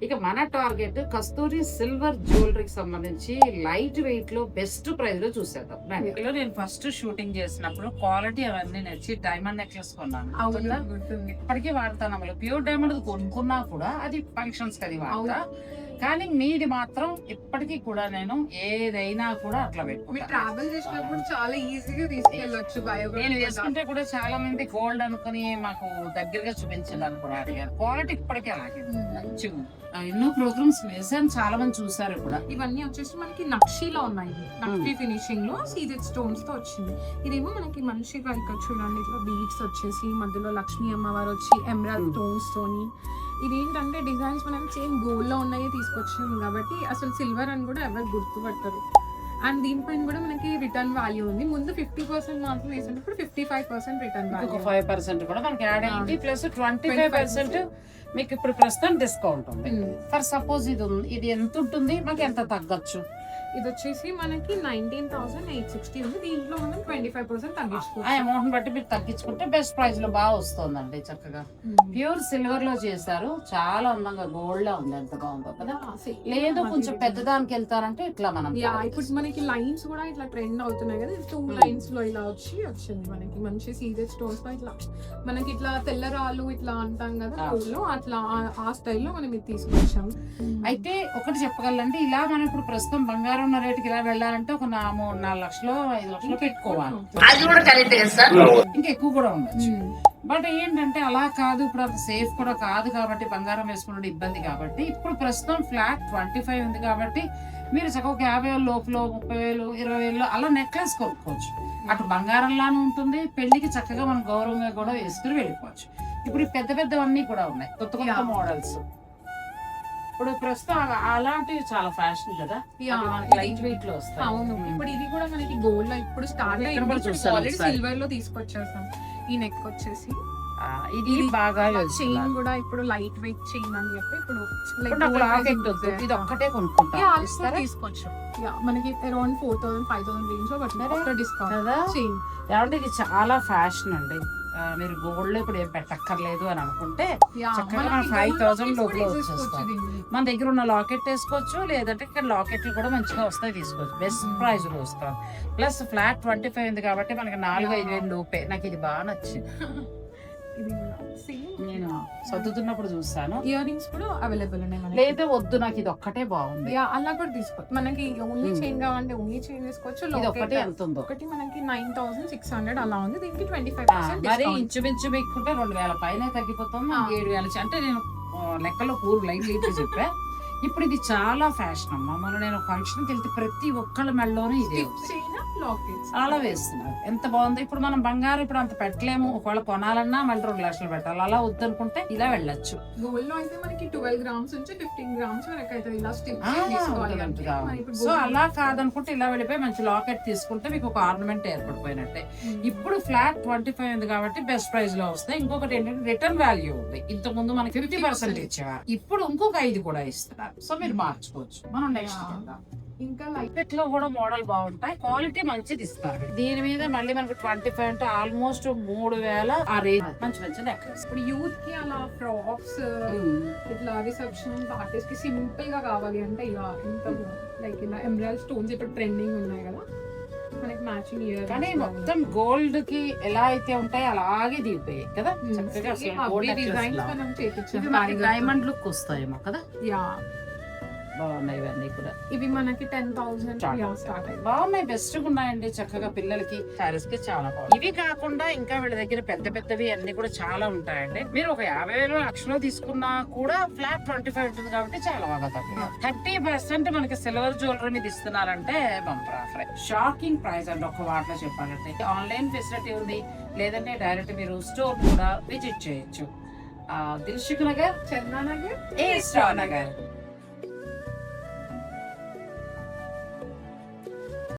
ఇక మన టార్గెట్ కస్తూరి సిల్వర్ జ్యువెలరీకి సంబంధించి లైట్ వెయిట్ లో బెస్ట్ ప్రైస్ లో చూసేద్దాం. నేను ఫస్ట్ షూటింగ్ చేసినప్పుడు క్వాలిటీ అవన్నీ నచ్చి డైమండ్ నెక్లెస్ కొన్నాను. ఇప్పటికీ వాడతాను. అమలు ప్యూర్ డైమండ్ కొనుక్కున్నా కూడా అది ఫంక్షన్స్ అది వాడతా. కానీ మీది మాత్రం ఇప్పటికీ కూడా నేను ఏదైనా కూడా అట్లా పెట్టుకుంటా. ట్రావెల్ చేసినప్పుడు చాలా ఈజీగా తీసుకెళ్ళొచ్చు. నేను వేసుకుంటే కూడా చాలా మంది గోల్డ్ అనుకుని మాకు దగ్గరగా చూపించాలని కూడా అడిగారు. క్వాలిటీ ఇప్పటికే అలాగే మంచిగా. ఎన్నో ప్రోగ్రామ్స్ వేసాను, చాలా మంది చూసారు కూడా. ఇవన్నీ వచ్చేసి మనకి నక్షీలో ఉన్నాయి. నక్షీ ఫినిషింగ్ లో సీజెడ్ స్టోన్స్ తో వచ్చింది. ఇదేమో మనకి మంచిగా ఇక్కడ చూడండి ఇట్లా బీడ్స్ వచ్చేసి మధ్యలో లక్ష్మీ అమ్మవారు వచ్చి ఎమరాల్డ్ స్టోన్స్ తోని. ఇది ఏంటంటే డిజైన్స్ మనం సేమ్ గోల్డ్ లో ఉన్నాయి తీసుకొచ్చాము కాబట్టి అసలు సిల్వర్ అని కూడా ఎవరు గుర్తుపడతారు. అండ్ దీనిపైన కూడా మనకి రిటర్న్ వాల్యూ ఉంది. ముందు 50% మాత్రం వేసినప్పుడు 55% రిటర్న్ వాల్యూ, 5% కూడా మనకి యాడ్ అయింది. ప్లస్ 25% మీకు ఇప్పుడు ప్రస్తుతం డిస్కౌంట్ ఉంది. ఫర్ సపోజ్ ఇది ఎంత ఉంటుంది, మాకు ఎంత తగ్గచ్చు? ఇది వచ్చేసి మనకి 19,860 ఉంది. దీంట్లో మనం 25% తగ్గించుకోవచ్చు. ఆ అమౌంట్ బట్టి మీరు తగ్గించుకుంటే బెస్ట్ ప్రైస్ లో బాగా వస్తుందండి. చక్కగా ప్యూర్ సిల్వర్ లో చేశారు, చాలా అందంగా గోల్డ్ లో ఉంది. ఎంత బాగుందో కదా. లేదు కొంచెం పెద్దదానికి వెళ్తారంటే ఇట్లా మనం ఇప్పుడు మనకి లైన్స్ కూడా ఇట్లా ట్రెండ్ అవుతున్నాయి కదా. 2 లైన్స్ లో ఇలా వచ్చింది మనకి మంచి సీజెడ్ స్టోన్స్ తో ఇట్లా మనకి ఇట్లా తెల్లరాళ్ళు ఇట్లా అంటాం కదా గోల్డ్, అట్లా ఆ స్టైల్లో మనం ఇది తీసుకొచ్చాం. అయితే ఒకటి చెప్పగలండి, ఇలా మనం ఇప్పుడు ప్రస్తుతం బంగారం ఉన్న రేటుకి ఇలా వెళ్ళాలంటే ఒక 4 లక్షలు 5 లక్షలు పెట్టుకోవాలి. అది కూడా కరెక్ట్ సార్, ఇంకా ఎక్కువ కూడా ఉండొచ్చు. బట్ ఏంటంటే అలా కాదు, ఇప్పుడు అంత సేఫ్ కూడా కాదు కాబట్టి బంగారం వేసుకునే ఇబ్బంది కాబట్టి ఇప్పుడు ప్రస్తుతం ఫ్లాట్ 25 ఉంది కాబట్టి మీరు చక్కగా 50,000 లోపల 30,000 20,000 అలా నెక్లెస్ కొనుక్కోవచ్చు. అటు బంగారంలానే ఉంటుంది, పెళ్లికి చక్కగా మనం గౌరవంగా కూడా వేసుకుని వెళ్ళిపోవచ్చు. ఇప్పుడు పెద్ద పెద్దవన్నీ కూడా ఉన్నాయి, కొత్త కొత్త మోడల్స్. ఇప్పుడు ప్రస్తుతం అలాంటివి చాలా ఫ్యాషన్ కదా, లైట్ వెయిట్ లో వస్తాయి. అవును, ఇప్పుడు ఇది కూడా మనకి గోల్డ్ లో ఇప్పుడు స్టార్ట్ అయ్యింది. సిల్వర్ లో తీసుకొచ్చేసాం. ఈ నెక్ వచ్చేసి ఇది బాగా చైన్ కూడా ఇప్పుడు లైట్ వెయిట్ చైన్ అని చెప్పి ఇప్పుడు ఇది ఒక్కటే కొనుక్కుంటా తీసుకోవచ్చు. మనకి అరౌండ్ 4,000 5,000 రేంజ్ లో పట్టిన డిస్కౌంట్ చైన్. ఇది చాలా ఫ్యాషన్ అండి. మీరు గోల్డ్ లో ఇప్పుడు ఏం పెట్టక్కర్లేదు అని అనుకుంటే చక్కగా 5,000 లోపల వచ్చేస్తాం. మన దగ్గర ఉన్న లాకెట్ వేసుకోవచ్చు, లేదంటే ఇక్కడ లాకెట్లు కూడా మంచిగా వస్తాయి తీసుకోవచ్చు. బెస్ట్ ప్రైస్ లో వస్తాం. ప్లస్ ఫ్లాట్ 25 ఉంది కాబట్టి మనకి 4-5 వేలు లోపే. నాకు ఇది బాగా నచ్చింది. నేను సర్దుతున్నప్పుడు చూస్తాను. ఇయర్ రింగ్స్ కూడా అవైలబుల్ ఉన్నాయి. లేదా వద్దు, నాకు ఇది ఒక్కటే బాగుంది, అలా కూడా తీసుకోవచ్చు. మనకి ఓన్లీ చైన్ కావాలంటే ఓన్లీ చైన్ తీసుకోవచ్చు. ఇది ఒకటి ఎంత ఉందో, ఒకటి మనకి 9,600 అలా ఉంది. దీనికి 25% మరి ఇంచుమించు పెట్టుకుంటే 2,000 పైన తగ్గిపోతాం. 7,000 అంటే నేను లెక్కలో పూర్వ లైట్ చెప్పా. ఇప్పుడు ఇది చాలా ఫ్యాషన్ అమ్మా. మనం నేను ఫంక్షన్కి వెళ్తే ప్రతి ఒక్కళ్ళ మెడలోనే ఇదే అలా వేస్తున్నారు. ఎంత బాగుంది. ఇప్పుడు మనం బంగారం ఇప్పుడు అంత పెట్టలేము, ఒకవేళ కొనాలన్నా మళ్ళీ 2 లక్షలు పెట్టాలి. అలా వద్దనుకుంటే ఇలా వెళ్ళొచ్చు. గోల్డ్ లో అయితే మనకి 12 గ్రామ్స్ నుంచి 15 గ్రామ్స్ వరకు అయితే ఇలా సో అలా కాదనుకుంటే ఇలా వెళ్ళిపోయి మంచి లాకెట్ తీసుకుంటే మీకు ఒక ఆర్నమెంట్ ఏర్పడిపోయినట్టే. ఇప్పుడు ఫ్లాట్ 25 ఉంది కాబట్టి బెస్ట్ ప్రైస్ లో వస్తాయి. ఇంకొకటి ఏంటంటే రిటర్న్ వాల్యూ ఉంది. ఇంతకు ముందు మనకి 50% ఇచ్చేవారు, ఇప్పుడు ఇంకొక 5 కూడా ఇస్తున్నారు. సో మీరు మార్చుకోవచ్చు. మనం నెక్స్ట్ ఇంకా లైట్ లో కూడా మోడల్ బాగుంటాయి, క్వాలిటీ మంచిది ఇస్తారు. దీని మీద మళ్ళీ మనకు 25 అంటే ఆల్మోస్ట్ 3,000 ఆ రేంజ్. మంచి మంచి నెక్లెస్. ఇప్పుడు యూత్ కి అలా ఫ్రాక్స్ ఇట్లా రిసెప్షన్ పార్టీస్ కి సింపుల్ గా కావాలి అంటే ఇలా ఇంత లైక్ ఇలా ఎమరాల్డ్ స్టోన్స్ ఇప్పుడు ట్రెండింగ్ ఉన్నాయి కదా, మనకి మ్యాచింగ్ ఇయర్. కానీ మొత్తం గోల్డ్ కి ఎలా అయితే ఉంటాయి అలాగే దిగిపోయాయి కదా. డైమండ్ లుక్ వస్తాయేమో కదా. యా బాగున్నాయి ఇవన్నీ కూడా. ఇవి మనకి 10,000 స్టార్ట్ అయ్యి బాగున్నాయి, బెస్ట్ గా ఉన్నాయండి. చక్కగా పిల్లలకి శారీస్ కి చాలా బాగుంది. ఇవి కాకుండా ఇంకా వీళ్ళ దగ్గర పెద్ద పెద్దవి అన్ని కూడా చాలా ఉంటాయండి. మీరు ఒక 50,000 లక్షలు తీసుకున్నా కూడా ఫ్లాట్ 25 ఉంటుంది కాబట్టి చాలా బాగా తక్కువ. 30% మనకి సిల్వర్ జ్యువెలరీ మీద ఇస్తున్నారంటే బంపర్ ఆఫర్. షాకింగ్ ప్రైస్ అండి ఒక వాటిలో చెప్పాలంటే. ఆన్లైన్ ఫెసిలిటీ ఉంది, లేదంటే డైరెక్ట్ మీరు స్టోర్ కూడా విజిట్ చేయొచ్చు. దిల్సుఖ్ నగర్, చందా నగర్, ఏ స్టార్ నగర్.